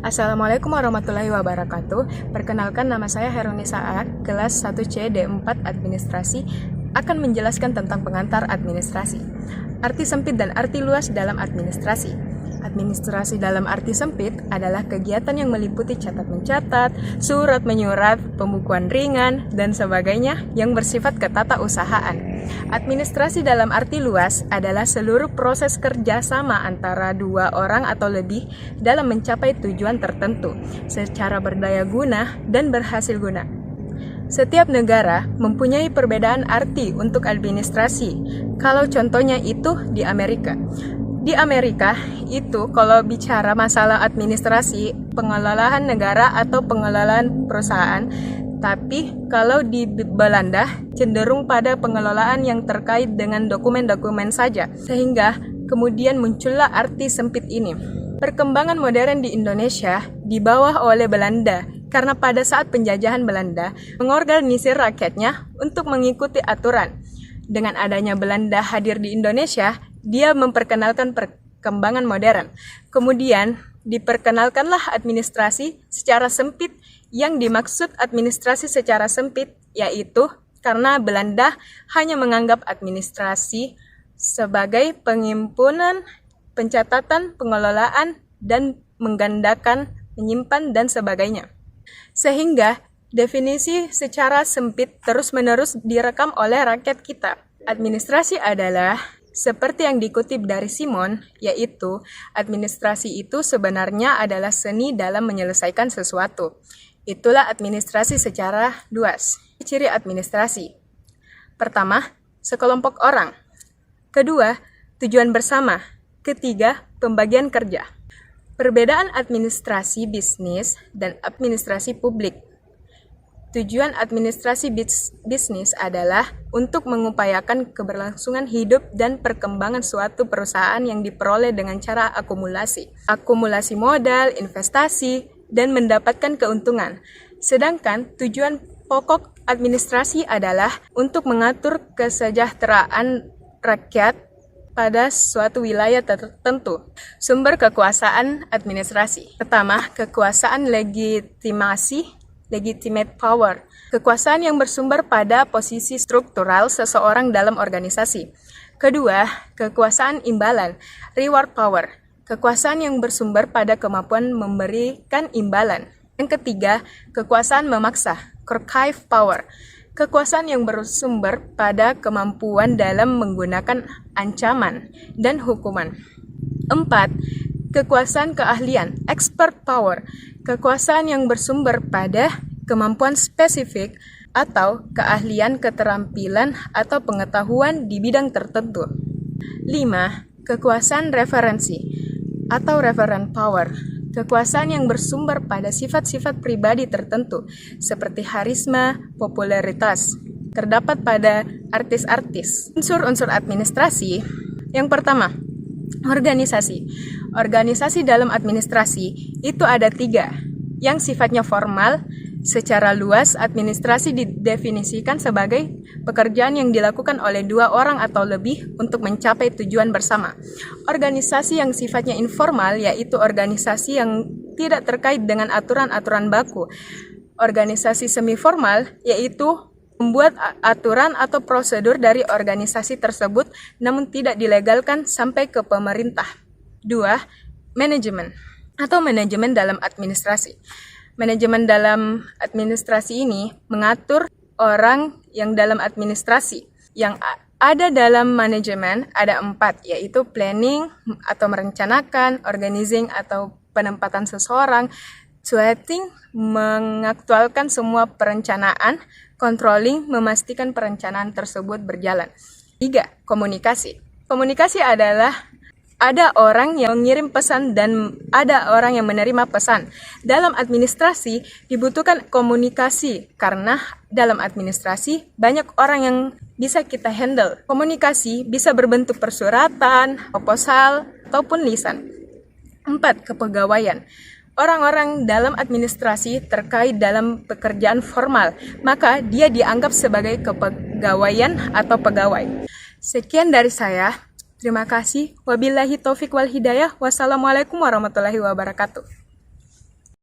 Assalamualaikum warahmatullahi wabarakatuh. Perkenalkan, nama saya Heroni Saad, kelas 1C D4 Administrasi, akan menjelaskan tentang pengantar administrasi. Arti sempit dan arti luas dalam administrasi. Administrasi dalam arti sempit adalah kegiatan yang meliputi catat-mencatat, surat-menyurat, pembukuan ringan, dan sebagainya yang bersifat ketatausahaan. Administrasi dalam arti luas adalah seluruh proses kerjasama antara dua orang atau lebih dalam mencapai tujuan tertentu secara berdaya guna dan berhasil guna. Setiap negara mempunyai perbedaan arti untuk administrasi. Kalau contohnya itu di Amerika. Di Amerika itu kalau bicara masalah administrasi, pengelolaan negara atau pengelolaan perusahaan. Tapi kalau di Belanda cenderung pada pengelolaan yang terkait dengan dokumen-dokumen saja. Sehingga kemudian muncullah arti sempit ini. Perkembangan modern di Indonesia dibawa oleh Belanda. Karena pada saat penjajahan Belanda mengorganisir rakyatnya untuk mengikuti aturan. Dengan adanya Belanda hadir di Indonesia, dia memperkenalkan perkembangan modern. Kemudian diperkenalkanlah administrasi secara sempit. Yang dimaksud administrasi secara sempit yaitu karena Belanda hanya menganggap administrasi sebagai pengimpunan, pencatatan, pengelolaan, dan menggandakan, menyimpan, dan sebagainya. Sehingga definisi secara sempit terus-menerus direkam oleh rakyat kita. Administrasi adalah seperti yang dikutip dari Simon, yaitu administrasi itu sebenarnya adalah seni dalam menyelesaikan sesuatu. Itulah administrasi secara luas. Ciri administrasi. Pertama, sekelompok orang. Kedua, tujuan bersama. Ketiga, pembagian kerja. Perbedaan administrasi bisnis dan administrasi publik. Tujuan administrasi bisnis adalah untuk mengupayakan keberlangsungan hidup dan perkembangan suatu perusahaan yang diperoleh dengan cara akumulasi. Akumulasi modal, investasi, dan mendapatkan keuntungan. Sedangkan tujuan pokok administrasi adalah untuk mengatur kesejahteraan rakyat pada suatu wilayah tertentu. Sumber kekuasaan administrasi. Pertama, kekuasaan legitimasi, legitimate power. Kekuasaan yang bersumber pada posisi struktural seseorang dalam organisasi. Kedua, kekuasaan imbalan, reward power. Kekuasaan yang bersumber pada kemampuan memberikan imbalan. Yang ketiga, kekuasaan memaksa, coercive power. Kekuasaan yang bersumber pada kemampuan dalam menggunakan ancaman dan hukuman. 4. Kekuasaan keahlian, expert power. Kekuasaan yang bersumber pada kemampuan spesifik atau keahlian, keterampilan, atau pengetahuan di bidang tertentu. 5. Kekuasaan referensi atau referent power. Kekuasaan yang bersumber pada sifat-sifat pribadi tertentu seperti harisma, popularitas. Terdapat pada artis-artis. Unsur-unsur administrasi. Yang pertama, organisasi. Organisasi dalam administrasi itu ada 3. Yang sifatnya formal. Secara luas, administrasi didefinisikan sebagai pekerjaan yang dilakukan oleh 2 orang atau lebih untuk mencapai tujuan bersama. Organisasi yang sifatnya informal yaitu organisasi yang tidak terkait dengan aturan-aturan baku. Organisasi semi-formal yaitu membuat aturan atau prosedur dari organisasi tersebut namun tidak dilegalkan sampai ke pemerintah. 2. Manajemen atau manajemen dalam administrasi. Manajemen dalam administrasi ini mengatur orang yang dalam administrasi. Yang ada dalam manajemen ada 4, yaitu planning atau merencanakan, organizing atau penempatan seseorang, sweating, mengaktualkan semua perencanaan, controlling, memastikan perencanaan tersebut berjalan. 3. Komunikasi. Komunikasi adalah ada orang yang mengirim pesan dan ada orang yang menerima pesan. Dalam administrasi dibutuhkan komunikasi karena dalam administrasi banyak orang yang bisa kita handle. Komunikasi bisa berbentuk persuratan, proposal, ataupun lisan. 4. Kepegawaian. Orang-orang dalam administrasi terkait dalam pekerjaan formal, maka dia dianggap sebagai kepegawaian atau pegawai. Sekian dari saya. Terima kasih. Wabillahi taufik wal hidayah. Wassalamualaikum warahmatullahi wabarakatuh.